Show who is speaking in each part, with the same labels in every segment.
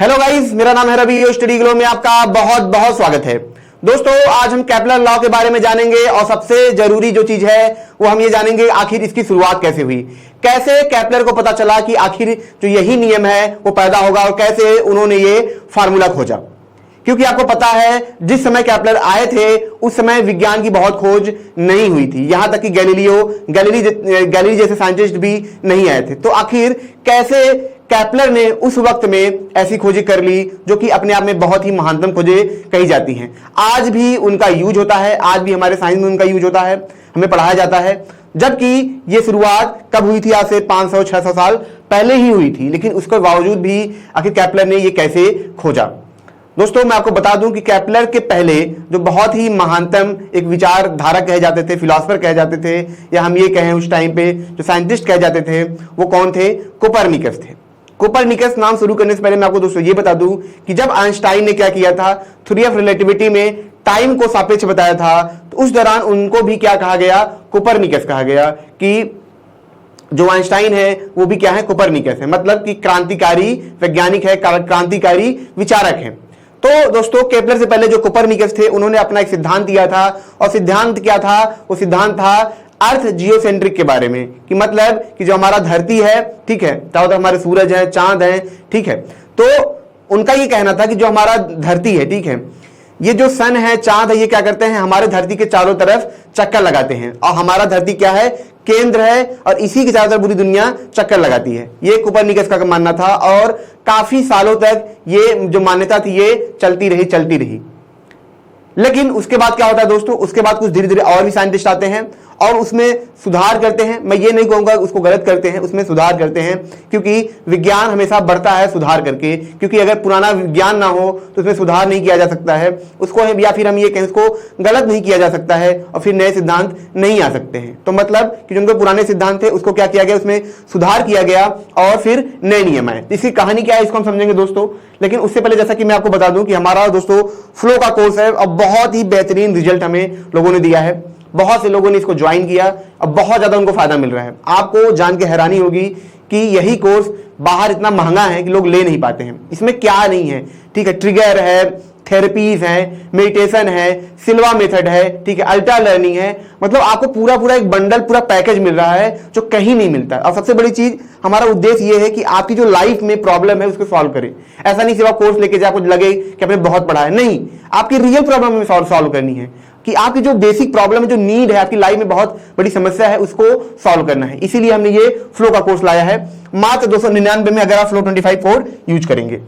Speaker 1: Hello guys, मेरा नाम है रवि और स्टडी ग्लो में आपका बहुत बहुत स्वागत है। दोस्तों, आज हम केपलर लॉ के बारे में जानेंगे और सबसे जरूरी जो चीज है वो हम ये जानेंगे आखिर इसकी शुरुआत कैसे हुई, कैसे केपलर को पता चला कि आखिर जो यही नियम है वो पैदा होगा और कैसे उन्होंने ये फार्मूला खोजा। क्योंकि आपको पता है जिस समय केपलर आए थे उस समय विज्ञान की बहुत खोज नहीं हुई थी, यहां तक कि गैलीली जैसे साइंटिस्ट भी नहीं आए थे। तो आखिर कैसे केपलर ने उस वक्त में ऐसी खोजें कर ली जो कि अपने आप में बहुत ही महानतम खोजें कही जाती हैं। आज भी उनका यूज होता है, आज भी हमारे साइंस में उनका यूज होता है, हमें पढ़ाया जाता है। जबकि ये शुरुआत कब हुई थी? आज से 500-600 साल पहले ही हुई थी, लेकिन उसके बावजूद भी आखिर केपलर ने ये कैसे खोजा। दोस्तों, मैं आपको बता दूं कि केपलर के पहले जो बहुत ही महानतम एक विचारधारा कहे जाते थे, फिलोसफर कहे जाते थे, या हम ये कहें उस टाइम पे जो साइंटिस्ट कहे जाते थे, वो कौन थे? कोपरनिकस थे। कोपरनिकस नाम शुरू करने से पहले मैं आपको दोस्तों ये बता दूं कि जब आइंस्टाइन ने क्या किया था, थ्योरी ऑफ रिलेटिविटी में टाइम को सापेक्ष बताया था, तो उस दौरान उनको भी क्या कहा गया? कोपरनिकस कहा गया। कि जो आइंस्टाइन है वो भी क्या है? कोपरनिकस है, मतलब कि क्रांतिकारी वैज्ञानिक है, क्रांतिकारी विचारक है। तो दोस्तों, केपलर से पहले जो कोपरनिकस थे उन्होंने अपना एक सिद्धांत दिया था, और सिद्धांत क्या था? वो सिद्धांत था अर्थ जियोसेंट्रिक के बारे में, कि मतलब कि जो हमारा धरती है, ठीक है, चारों तरफ हमारे सूरज है, चांद है, ठीक है। तो उनका ये कहना था कि जो हमारा धरती है, ठीक है, ये जो सन है, चांद है, ये क्या करते हैं? हमारे धरती के चारों तरफ चक्कर लगाते हैं, और हमारा धरती क्या है? केंद्र है, और इसी के चारों तरफ पूरी दुनिया चक्कर लगाती है। ये कोपरनिकस का मानना था, और काफी सालों तक ये जो मान्यता थी ये चलती रही। लेकिन उसके बाद क्या होता है दोस्तों? उसके बाद कुछ धीरे धीरे और भी साइंटिस्ट आते हैं और उसमें सुधार करते हैं। मैं ये नहीं कहूंगा उसको गलत करते हैं, उसमें सुधार करते हैं, क्योंकि विज्ञान हमेशा बढ़ता है सुधार करके। क्योंकि अगर पुराना विज्ञान ना हो तो उसमें सुधार नहीं किया जा सकता है उसको, या फिर हम ये कहें उसको गलत नहीं किया जा सकता है, और फिर नए सिद्धांत नहीं आ सकते हैं। तो मतलब कि जो उनके पुराने सिद्धांत थे उसको क्या किया गया? उसमें सुधार किया गया और फिर नए नियम आए। इसकी कहानी क्या है इसको हम समझेंगे दोस्तों। लेकिन उससे पहले जैसा कि मैं आपको बता दूं कि हमारा दोस्तों फ्लो का कोर्स है, और बहुत ही बेहतरीन रिजल्ट हमें लोगों ने दिया है। बहुत से लोगों ने इसको ज्वाइन किया, अब बहुत ज्यादा उनको फायदा मिल रहा है। आपको जान के हैरानी होगी कि यही कोर्स बाहर इतना महंगा है कि लोग ले नहीं पाते हैं। इसमें क्या नहीं है, ठीक है, ट्रिगर है, थेरेपीज है, मेडिटेशन है, सिल्वा मेथड है, ठीक है, अल्ट्रा लर्निंग है। मतलब आपको पूरा एक बंडल, पूरा पैकेज मिल रहा है जो कहीं नहीं मिलता। और सबसे बड़ी चीज, हमारा उद्देश्य ये है कि आपकी जो लाइफ में प्रॉब्लम है उसको सॉल्व करें। ऐसा नहीं सिर्फ आप कोर्स लेके जाए, आपको लगे कि आपने बहुत पढ़ा है, नहीं, आपकी रियल प्रॉब्लम में सॉल्व करनी है, कि आपकी जो बेसिक प्रॉब्लम है, जो नीड है, आपकी लाइफ में बहुत बड़ी समस्या है, उसको सॉल्व करना है। इसीलिए हमने ये फ्लो का कोर्स लाया है मात्र 299 में, अगर आप फ्लो 25 कोड यूज करेंगे।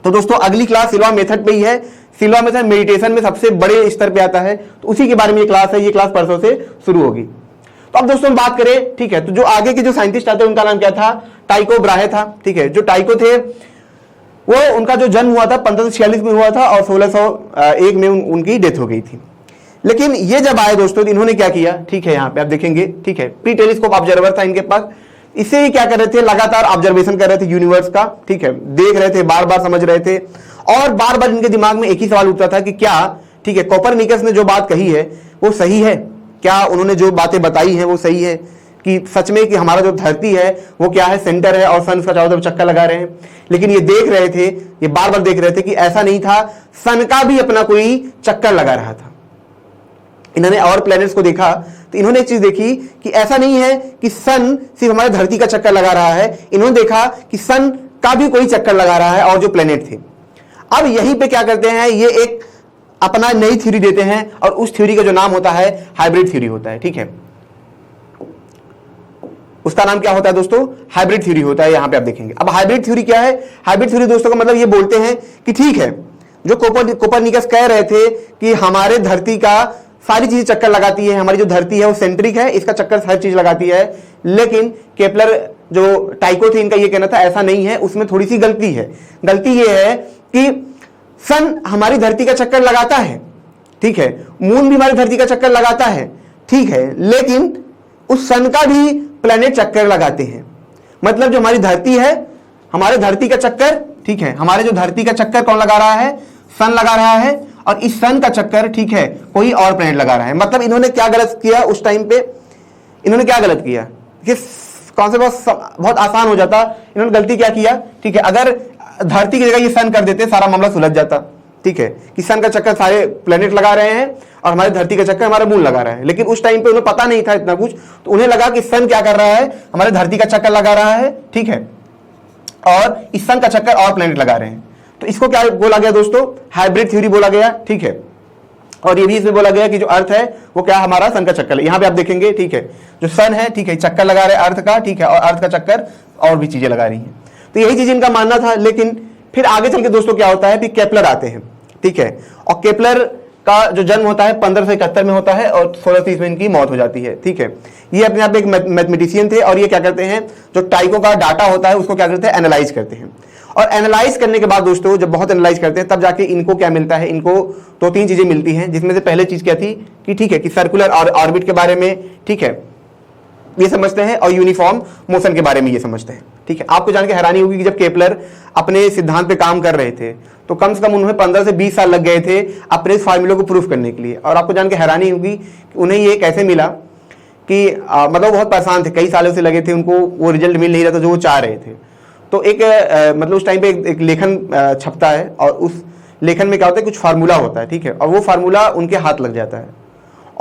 Speaker 1: तो दोस्तों, अगली क्लास सिल्वा मेथड पे ही है। सिल्वा मेथड मेडिटेशन में सबसे बड़े स्तर पे आता है, तो उसी के बारे में ये क्लास है। ये क्लास परसों से शुरू होगी। तो अब दोस्तों हम बात करें, ठीक है, तो जो आगे के जो साइंटिस्ट आते हैं उनका नाम क्या था? टाइको ब्राहे था, ठीक है। जो टाइको थे वो, उनका जो जन्म हुआ था 1546 में हुआ था, और 1601 में उनकी डेथ हो गई थी। लेकिन ये जब आए दोस्तों, इन्होंने क्या किया, ठीक है, यहाँ पे आप देखेंगे, ठीक है, प्री टेलीस्कोप ऑब्जर्वर था इनके पास। इससे ही क्या कर रहे थे? लगातार ऑब्जर्वेशन कर रहे थे यूनिवर्स का, ठीक है, देख रहे थे, बार बार समझ रहे थे, और बार बार इनके दिमाग में एक ही सवाल उठता था कि क्या, ठीक है, कोपरनिकस ने जो बात कही है वो सही है? क्या उन्होंने जो बातें बताई हैं वो सही है? कि सच में कि हमारा जो धरती है वो क्या है? सेंटर है, और सन उसका चारों तरफ चक्कर लगा रहे हैं। लेकिन ये देख रहे थे, ये बार बार देख रहे थे कि ऐसा नहीं था, सन का भी अपना कोई चक्कर लगा रहा था। इन्होंने और प्लैनेट्स को देखा तो इन्होंने एक चीज देखी कि ऐसा नहीं है कि सन सिर्फ हमारे धरती का चक्कर लगा रहा है, इन्होंने देखा कि सन का भी कोई चक्कर लगा रहा है, और जो प्लैनेट थे। अब यहीं पे क्या करते हैं, ये एक अपना नई थ्योरी देते हैं, और उस थ्योरी का जो नाम होता है हाइब्रिड थ्योरी होता है, ठीक है। उसका नाम क्या होता है दोस्तों? हाइब्रिड थ्योरी होता है। यहां पे आप देखेंगे। अब हाइब्रिड थ्योरी क्या है? हाइब्रिड थ्योरी दोस्तों का मतलब ये बोलते हैं कि ठीक है, जो कोपरनिकस कह रहे थे कि हमारे धरती का सारी चीजें चक्कर लगाती है, हमारी जो धरती है वो सेंट्रिक है, इसका चक्कर हर चीज लगाती है। लेकिन केपलर जो टाइको थे, इनका ये कहना था ऐसा नहीं है, उसमें थोड़ी सी गलती है। गलती ये है कि सन हमारी धरती का चक्कर लगाता है, ठीक है, मून भी हमारी धरती का चक्कर लगाता है, ठीक है, लेकिन उस सन का भी प्लैनेट चक्कर लगाते हैं। मतलब जो हमारी धरती है, हमारे धरती का चक्कर, ठीक है, हमारे जो धरती का चक्कर कौन लगा रहा है? सन लगा रहा है, और इस सन का चक्कर, ठीक है, कोई और प्लैनेट लगा रहा है। मतलब इन्होंने क्या गलत किया उस टाइम पे? इन्होंने क्या गलत किया? कॉन्सेप्ट बहुत आसान हो जाता। इन्होंने गलती क्या किया, ठीक है, अगर धरती की जगह ये सन कर देते, सारा मामला सुलझ जाता। ठीक है, कि सन का चक्कर सारे प्लेनेट लगा रहे हैं और हमारे धरती का चक्कर हमारा मून लगा रहा है। लेकिन उस टाइम पे उन्हें पता नहीं था इतना कुछ, तो उन्हें लगा कि सन क्या कर रहा है, हमारे धरती का चक्कर लगा रहा है। ठीक है, और इस सन का चक्कर और प्लेनेट लगा रहे हैं। तो इसको क्या बोला गया दोस्तों, हाइब्रिड थ्योरी बोला गया। ठीक है, और ये भी इसमें बोला गया कि जो अर्थ है वो क्या हमारा सन का चक्कर है। यहां पे आप देखेंगे, ठीक है, जो सन है, ठीक है, चक्कर लगा रहे अर्थ का। ठीक है, और अर्थ का चक्कर और भी चीजें लगा रही हैं। तो यही चीज इनका मानना था। लेकिन फिर आगे चल के दोस्तों क्या होता है, फिर केपलर आते हैं। ठीक है, और केपलर का जो जन्म होता है 1571 में होता है और 1630 में इनकी मौत हो जाती है। ठीक है, ये अपने आप एक मैथमेटिशियन थे और ये क्या करते हैं, जो टाइको का डाटा होता है उसको क्या करते हैं, एनालाइज करते हैं। और एनालाइज करने के बाद दोस्तों, जब बहुत एनालाइज करते हैं तब जाके इनको क्या मिलता है, इनको 2-3 चीजें मिलती हैं, जिसमें से पहले चीज क्या थी कि ठीक है, कि सर्कुलर और ऑर्बिट के बारे में, ठीक है, ये समझते हैं, और यूनिफॉर्म मोशन के बारे में ये समझते हैं। ठीक है, आपको जान के हैरानी होगी कि जब केपलर अपने सिद्धांत पे काम कर रहे थे तो कम से कम उन्हें 15 से 20 साल लग गए थे अपने इस फार्मूले को प्रूफ करने के लिए। और आपको जान के हैरानी होगी कि उन्हें ये कैसे मिला कि मतलब बहुत परेशान थे, कई सालों से लगे थे, उनको वो रिजल्ट मिल नहीं रहा था जो वो चाह रहे थे। तो एक मतलब उस टाइम पे एक लेखन छपता है और उस लेखन में क्या होता है, कुछ फार्मूला होता है। ठीक है, और वो फार्मूला उनके हाथ लग जाता है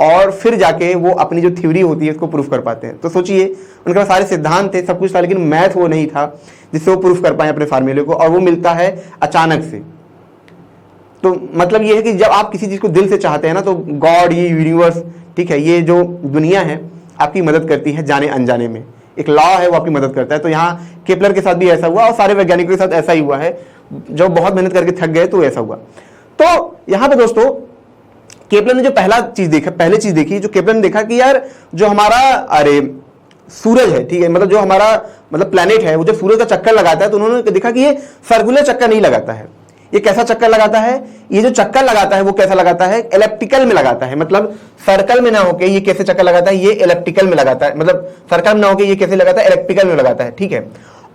Speaker 1: और फिर जाके वो अपनी जो थ्योरी होती है उसको प्रूफ कर पाते हैं। तो सोचिए, उनके पास सारे सिद्धांत थे, सब कुछ था, लेकिन मैथ वो नहीं था जिससे वो प्रूफ कर पाए अपने फार्मूले को, और वो मिलता है अचानक से। तो मतलब ये है कि जब आप किसी चीज को दिल से चाहते हैं ना, तो गॉड, ये यूनिवर्स, ठीक है, ये जो दुनिया है आपकी मदद करती है जाने अनजाने में। एक लॉ है वो आपकी मदद करता है। तो यहाँ केपलर के साथ भी ऐसा हुआ और सारे वैज्ञानिकों के साथ ऐसा ही हुआ है, जो बहुत मेहनत करके थक गए तो ऐसा हुआ। तो यहाँ पे दोस्तों केपलर ने जो पहले चीज देखी, जो केपलर ने देखा कि यार जो हमारा सूरज है, ठीक है, मतलब जो हमारा मतलब प्लैनेट है, वो जब सूरज का चक्कर लगाता है तो उन्होंने देखा कि ये सर्कुलर चक्कर नहीं लगाता है। ये कैसा चक्कर लगाता है, ये जो चक्कर लगाता है वो कैसा लगाता है, एलिप्टिकल में लगाता है। मतलब सर्कल में ना होके ये कैसे चक्कर लगाता है, ये एलिप्टिकल में लगाता है। मतलब सर्कल में ना होके ये कैसे लगाता है, एलिप्टिकल में लगाता है। ठीक है,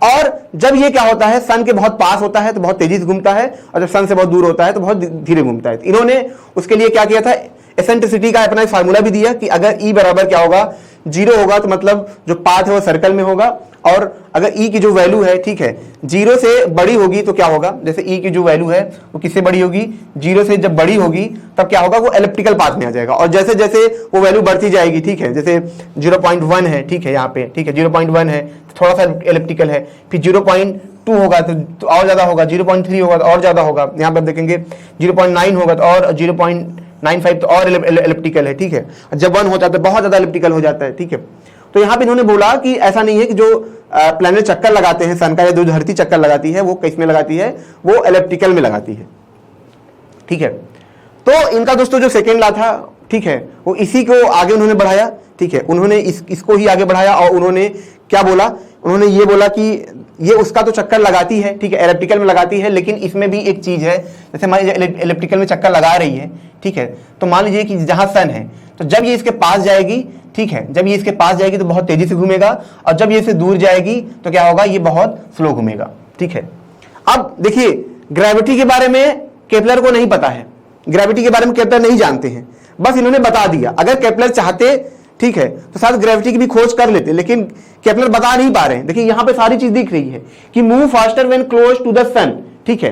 Speaker 1: और जब ये क्या होता है, सन के बहुत पास होता है तो बहुत तेजी से घूमता है, और जब सन से बहुत दूर होता है तो बहुत धीरे घूमता है। इन्होंने उसके लिए क्या किया था, एसेंट्रिसिटी का अपना फार्मूला भी दिया कि अगर ई बराबर क्या होगा, 0 होगा तो मतलब जो पाथ है वो सर्कल में होगा, और अगर ई की जो वैल्यू है, ठीक है, 0 से बड़ी होगी तो क्या होगा, जैसे ई की जो वैल्यू है वो किससे बड़ी होगी, 0 से जब बड़ी होगी तब क्या होगा, वो एलिप्टिकल पाथ में आ जाएगा। और जैसे जैसे वो वैल्यू बढ़ती जाएगी, ठीक है, जैसे 0.1 है, ठीक है, यहाँ पे, ठीक है, 0.1 है, थोड़ा सा एलिप्टिकल है, फिर 0.2 होगा तो और ज्यादा होगा, 0.3 होगा तो और ज्यादा होगा, यहाँ पे आप देखेंगे 0.9 होगा तो और 0.95 तो और एलिप्टिकल है। ठीक है, जब 1 होता है तो बहुत ज्यादा एलिप्टिकल हो जाता है। ठीक है, तो यहां पे इन्होंने बोला कि ऐसा नहीं है कि जो प्लैनेट चक्कर लगाते हैं सन का, या जो धरती चक्कर लगाती है वो किस में लगाती है, वो एलिप्टिकल में लगाती है। ठीक है, तो इनका दोस्तों जो सेकेंड लॉ था, ठीक है, वो इसी को आगे उन्होंने बढ़ाया। ठीक है, उन्होंने इसको ही आगे बढ़ाया और उन्होंने क्या बोला, उन्होंने ये बोला कि ये उसका तो चक्कर लगाती है, ठीक है, एलिप्टिकल में लगाती है, लेकिन इसमें भी एक चीज है, जैसे मान लीजिए एलिप्टिकल में चक्कर लगा रही है, ठीक है, तो मान लीजिए कि जहां सन है तो जब ये इसके पास जाएगी, ठीक है, जब ये इसके पास जाएगी तो बहुत तेजी से घूमेगा, और जब ये इससे दूर जाएगी तो क्या होगा, ये बहुत स्लो घूमेगा। ठीक है, अब देखिए ग्रेविटी के बारे में केपलर को नहीं पता है, ग्रेविटी के बारे में केपलर नहीं जानते हैं, बस इन्होंने बता दिया। अगर केपलर चाहते, ठीक है, तो शायद ग्रेविटी की भी खोज कर लेते, लेकिन केपलर बता नहीं पा रहे हैं। देखिए यहां पे सारी चीज दिख रही है कि move faster when close to the sun, ठीक है,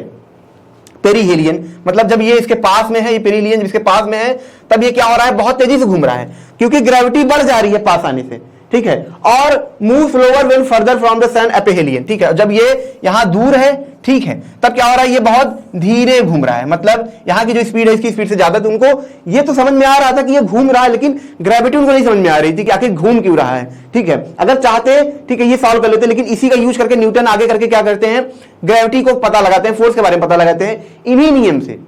Speaker 1: पेरीहेलियन, मतलब जब ये इसके पास में है, ये पेरीहेलियन इसके पास में है, तब ये क्या हो रहा है, बहुत तेजी से घूम रहा है, क्योंकि ग्रेविटी बढ़ जा रही है पास आने से। ठीक है, और move slower when further from the sun aphelion, ठीक है, जब ये यहां दूर है, ठीक है, तब क्या हो रहा है, ये बहुत धीरे घूम रहा है, मतलब यहां की जो स्पीड है इसकी स्पीड से ज्यादा। तो उनको ये तो समझ में आ रहा था कि ये घूम रहा है, लेकिन ग्रेविटी उनको नहीं समझ में आ रही थी कि आखिर घूम क्यों रहा है। ठीक है, अगर चाहते, ठीक है, ये सॉल्व कर लेते, लेकिन इसी का यूज करके न्यूटन आगे करके क्या करते हैं, ग्रेविटी को पता लगाते हैं, फोर्स के बारे में पता लगाते हैं इन्हीं नियम से।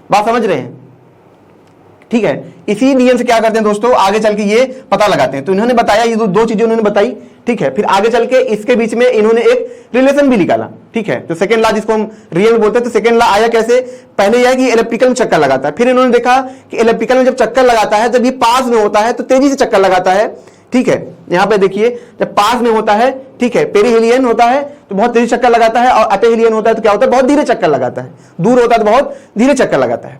Speaker 1: बात समझ रहे हैं? ठीक है, इसी नियम से क्या करते हैं दोस्तों, आगे चल के ये पता लगाते हैं। तो इन्होंने बताया, ये दो चीजें उन्होंने बताई। ठीक है, फिर आगे चल के इसके बीच में इन्होंने एक रिलेशन भी निकाला। ठीक है, तो सेकंड लॉ जिसको हम रियल में बोलते हैं, तो सेकंड लॉ आया कैसे, पहले यह कि इलेक्ट्रिकल में चक्कर लगाता है, फिर इन्होंने देखा कि इलेक्ट्रिकल में जब चक्कर लगाता है, जब ये पास में होता है तो तेजी से चक्कर लगाता है। ठीक है, यहां पे देखिए, जब पास में होता है, ठीक है, पेरीहेलियन होता है तो बहुत तेजी चक्कर लगाता है, और एपेहेलियन होता है तो क्या होता है, बहुत धीरे चक्कर लगाता है, दूर होता है तो बहुत धीरे चक्कर लगाता है।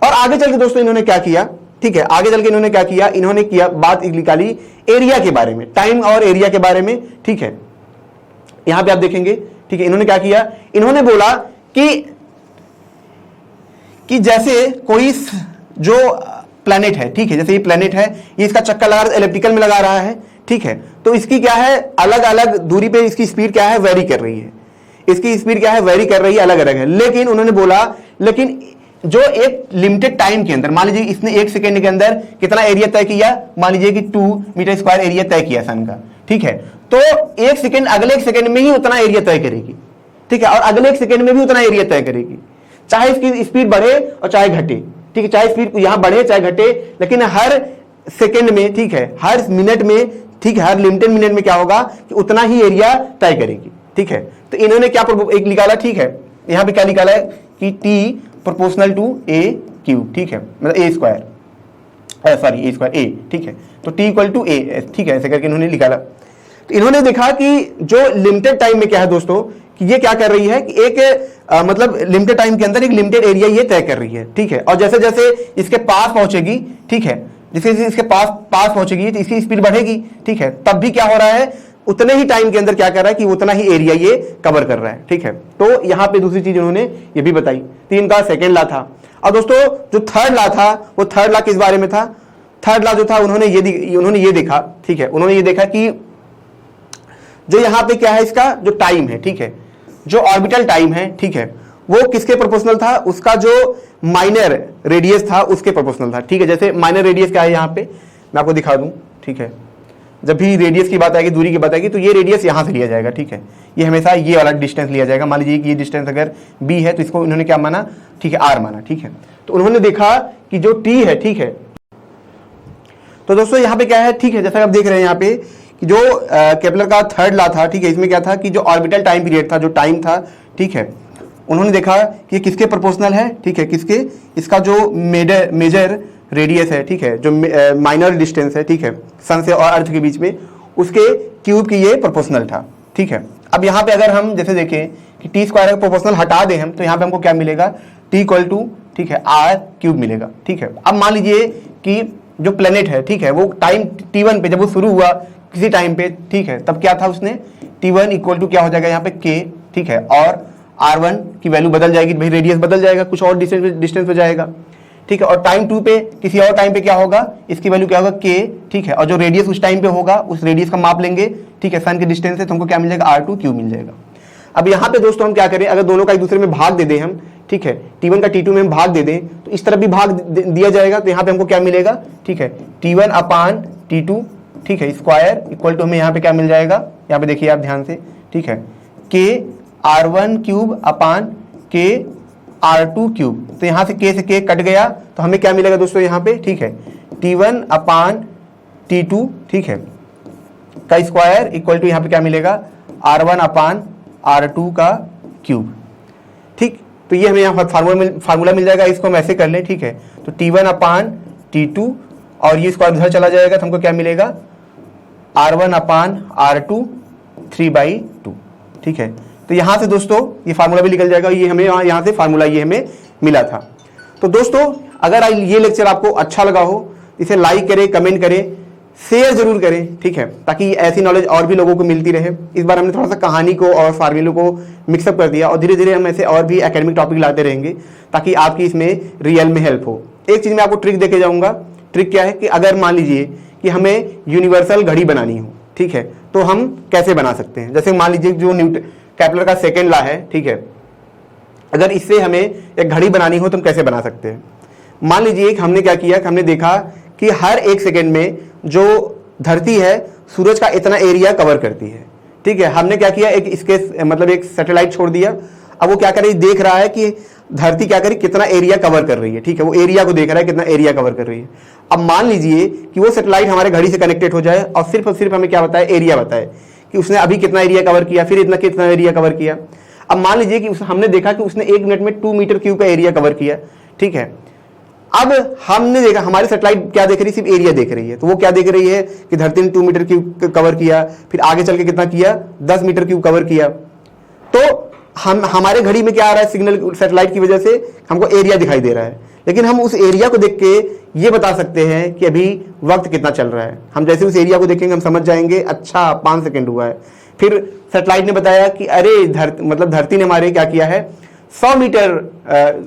Speaker 1: और आगे चल के दोस्तों इन्होंने क्या किया, ठीक है, आगे चल के इन्होंने क्या किया, इन्होंने किया बात निकाली एरिया के बारे में, टाइम और एरिया के बारे में। ठीक है, यहां पे आप देखेंगे, ठीक है। इन्होंने क्या किया, इन्होंने बोला कि जैसे कोई जो प्लैनेट है, ठीक है, जैसे ये प्लैनेट है, ये इसका चक्कर लगा इलेप्टिकल में लगा रहा है, ठीक है, तो इसकी क्या है, अलग अलग दूरी पे इसकी स्पीड क्या है, वेरी कर रही है, इसकी स्पीड क्या है, वेरी कर रही है, अलग अलग है। लेकिन उन्होंने बोला, लेकिन जो एक लिमिटेड टाइम के अंदर, मान लीजिए इसने 1 सेकेंड के अंदर कितना एरिया तय किया, मान लीजिए कि 2 मीटर स्क्वायर एरिया तय किया सन का, ठीक है, तो 1 सेकेंड, अगले 1 सेकेंड में ही उतना एरिया तय करेगी, ठीक है, और अगले 1 सेकेंड में भी उतना एरिया तय करेगी, चाहे इसकी स्पीड बढ़े और चाहे घटे, ठीक है, चाहे स्पीड यहां बढ़े चाहे घटे, लेकिन हर सेकेंड में, ठीक है, हर मिनट में, ठीक है, हर लिमिटेड मिनट में क्या होगा कि उतना ही एरिया तय करेगी, ठीक है। तो इन्होंने क्या एक निकाला, ठीक है, यहां पे क्या निकाला है कि T proportional to A cube, ठीक है, मतलब A square, sorry A square A, ठीक है, तो टी इक्वल टू ए, ठीक है, ऐसे करके इन्होंने निकाला। तो इन्होंने देखा कि जो लिमिटेड टाइम में क्या है दोस्तों, कि ये क्या कर रही है कि एक मतलब लिमिटेड टाइम के अंदर एक लिमिटेड एरिया ये तय कर रही है, ठीक है, और जैसे जैसे इसके पास पहुंचेगी, ठीक है, जैसे इसके पास पहुंचेगी तो इसकी स्पीड बढ़ेगी, ठीक है, तब भी क्या हो रहा है, उतने ही टाइम के अंदर क्या कर रहा है कि उतना ही एरिया ये कवर कर रहा है, ठीक है। तो यहां पे दूसरी चीज उन्होंने ये भी बताई, 3 का सेकेंड लॉ था। और दोस्तों जो थर्ड लॉ था, वो थर्ड लॉ किस बारे में था, थर्ड लॉ जो था उन्होंने ये देखा, ठीक है, उन्होंने ये देखा कि जो यहां पे क्या है, इसका जो टाइम है, ठीक है, जो ऑर्बिटल टाइम है, ठीक है, वो किसके प्रोपोर्शनल था, उसका जो माइनर रेडियस था उसके प्रोपोर्शनल था, ठीक है। जैसे माइनर रेडियस क्या है, यहां पे मैं आपको दिखा दूं, ठीक है, जब भी रेडियस की बात आएगी, दूरी की बात आएगी, तो ये रेडियस यहां से लिया जाएगा, ठीक है, ये हमेशा ये वाला डिस्टेंस लिया जाएगा। मान लीजिए कि ये डिस्टेंस अगर b है तो इसको इन्होंने क्या माना, ठीक है, r माना, ठीक है। तो उन्होंने देखा कि जो t है, ठीक है, तो दोस्तों यहां पे क्या है, ठीक है, जैसा आप देख रहे हैं यहाँ पे कि जो केपलर का थर्ड लॉ था, ठीक है, इसमें क्या था कि जो ऑर्बिटल टाइम पीरियड था, जो टाइम था, ठीक है, उन्होंने देखा कि किसके प्रोपोर्शनल है, ठीक है, किसके, इसका जो मेजर रेडियस है, ठीक है, जो माइनर डिस्टेंस है, ठीक है, सन से और अर्थ के बीच में, उसके क्यूब की ये प्रोपोर्शनल था, ठीक है। अब यहाँ पे अगर हम जैसे देखें कि टी स्क्वायर का प्रोपोर्शनल हटा दें हम, तो यहाँ पे हमको क्या मिलेगा, टी इक्वल टू, ठीक है, आर क्यूब मिलेगा, ठीक है। अब मान लीजिए कि जो प्लेनेट है, ठीक है, वो टाइम t1 पे जब वो शुरू हुआ किसी टाइम पे, ठीक है, तब क्या था, उसने t1 इक्वल टू क्या हो जाएगा यहाँ पे k, ठीक है, और r1 की वैल्यू बदल जाएगी, भाई रेडियस बदल जाएगा, कुछ और डिस्टेंस पे जाएगा, ठीक है, और टाइम 2 पे किसी और टाइम पे क्या होगा, इसकी वैल्यू क्या होगा k, ठीक है, और जो रेडियस उस टाइम पे होगा उस रेडियस का माप लेंगे, ठीक है, सन के डिस्टेंस से, तो हमको क्या मिल जाएगा, r2 क्यूब मिल जाएगा। अब यहाँ पे दोस्तों हम क्या करें, अगर दोनों का एक दूसरे में भाग दे दें हम, ठीक है, t1 का t2 में हम भाग दे दें तो इस तरफ भी भाग दिया जाएगा, तो यहाँ पे हमको क्या मिलेगा, ठीक है, t1 अपान t2, ठीक है, स्क्वायर इक्वल टू हमें यहाँ पे क्या मिल जाएगा, यहाँ पे देखिए आप ध्यान से, ठीक है, k r1 क्यूब अपान k r2 क्यूब, तो यहाँ से k कट गया, तो हमें क्या मिलेगा दोस्तों यहाँ पे, ठीक है, t1 अपान t2, ठीक है, का स्क्वायर इक्वल टू यहाँ पे क्या मिलेगा, r1 अपान r2 का क्यूब, ठीक। तो ये हमें यहाँ फार्मूला मिल जाएगा, इसको हम ऐसे कर लें, ठीक है, तो t1 अपान t2 और ये स्क्वायर उधर चला जाएगा, तो हमको क्या मिलेगा, r1 अपान r2 3/2, ठीक है। तो यहाँ से दोस्तों ये फार्मूला भी निकल जाएगा, ये हमें यहाँ से फार्मूला ये हमें मिला था। तो दोस्तों अगर ये लेक्चर आपको अच्छा लगा हो, इसे लाइक करें, कमेंट करें, शेयर जरूर करें, ठीक है, ताकि ऐसी नॉलेज और भी लोगों को मिलती रहे। इस बार हमने थोड़ा सा कहानी को और फार्मूलों को मिक्सअप कर दिया, और धीरे धीरे हम ऐसे और भी एकेडमिक टॉपिक लाते रहेंगे ताकि आपकी इसमें रियल में हेल्प हो। एक चीज़ मैं आपको ट्रिक देके जाऊँगा। ट्रिक क्या है कि अगर मान लीजिए कि हमें यूनिवर्सल घड़ी बनानी हो, ठीक है, तो हम कैसे बना सकते हैं। जैसे मान लीजिए जो केपलर का सेकेंड लॉ है, ठीक है, अगर इससे हमें एक घड़ी बनानी हो तो हम कैसे बना सकते हैं। मान लीजिए हमने क्या किया कि हमने देखा कि हर 1 सेकेंड में जो धरती है सूरज का इतना एरिया कवर करती है, ठीक है। हमने क्या किया, एक इसके मतलब एक सैटेलाइट छोड़ दिया। अब वो क्या कर रही है, देख रहा है कि धरती क्या करी, कितना एरिया कवर कर रही है, ठीक है, वो एरिया को देख रहा है कितना एरिया कवर कर रही है। अब मान लीजिए कि वो सैटेलाइट हमारे घड़ी से कनेक्टेड हो जाए और सिर्फ और सिर्फ हमें क्या बताए, एरिया बताए कि उसने अभी कितना एरिया कवर किया, फिर कितना एरिया कवर किया। अब मान लीजिए कि हमने देखा कि उसने 1 मिनट में 2 मीटर क्यूब का एरिया कवर किया, ठीक है। अब हमने देखा हमारी सैटेलाइट क्या देख रही है, सिर्फ एरिया देख रही है। तो वो क्या देख रही है कि धरती ने 2 मीटर क्यूब कवर किया, फिर आगे चल के कितना किया, 10 मीटर क्यूब कवर किया। तो हमारे घड़ी में क्या आ रहा है, सिग्नल सैटेलाइट की वजह से हमको एरिया दिखाई दे रहा है, लेकिन हम उस एरिया को देख के ये बता सकते हैं कि अभी वक्त कितना चल रहा है। हम जैसे उस एरिया को देखेंगे हम समझ जाएंगे, अच्छा 5 सेकंड हुआ है, फिर सैटेलाइट ने बताया कि अरे धरती ने हमारे क्या किया है, 100 मीटर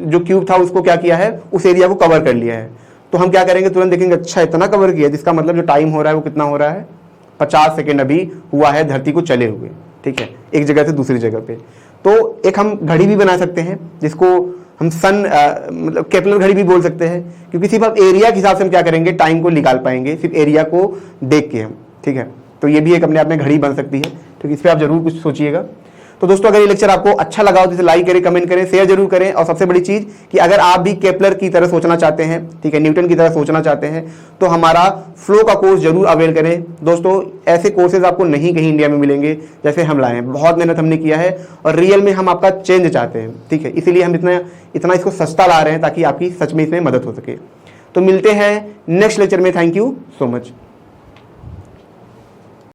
Speaker 1: जो क्यूब था उसको क्या किया है, उस एरिया को कवर कर लिया है। तो हम क्या करेंगे, तुरंत देखेंगे अच्छा इतना कवर किया, जिसका मतलब जो टाइम हो रहा है वो कितना हो रहा है, 50 सेकेंड अभी हुआ है धरती को चले हुए, ठीक है, एक जगह से दूसरी जगह पे। तो एक हम घड़ी भी बना सकते हैं जिसको हम मतलब केपलर घड़ी भी बोल सकते हैं, क्योंकि सिर्फ आप एरिया के हिसाब से हम क्या करेंगे, टाइम को निकाल पाएंगे सिर्फ एरिया को देख के हम, ठीक है। तो ये भी एक अपने आप में घड़ी बन सकती है, तो इस पर आप जरूर कुछ सोचिएगा। तो दोस्तों अगर ये लेक्चर आपको अच्छा लगा हो तो इसे लाइक करें, कमेंट करें, शेयर जरूर करें। और सबसे बड़ी चीज कि अगर आप भी केपलर की तरह सोचना चाहते हैं, ठीक है, न्यूटन की तरह सोचना चाहते हैं, तो हमारा फ्लो का कोर्स जरूर अवेल करें। दोस्तों ऐसे कोर्सेज आपको नहीं कहीं इंडिया में मिलेंगे जैसे हम लाए हैं, बहुत मेहनत हमने किया है और रियल में हम आपका चेंज चाहते हैं, ठीक है, इसीलिए हम इतना इसको सस्ता ला रहे हैं ताकि आपकी सच में इसमें मदद हो सके। तो मिलते हैं नेक्स्ट लेक्चर में। Thank you so much.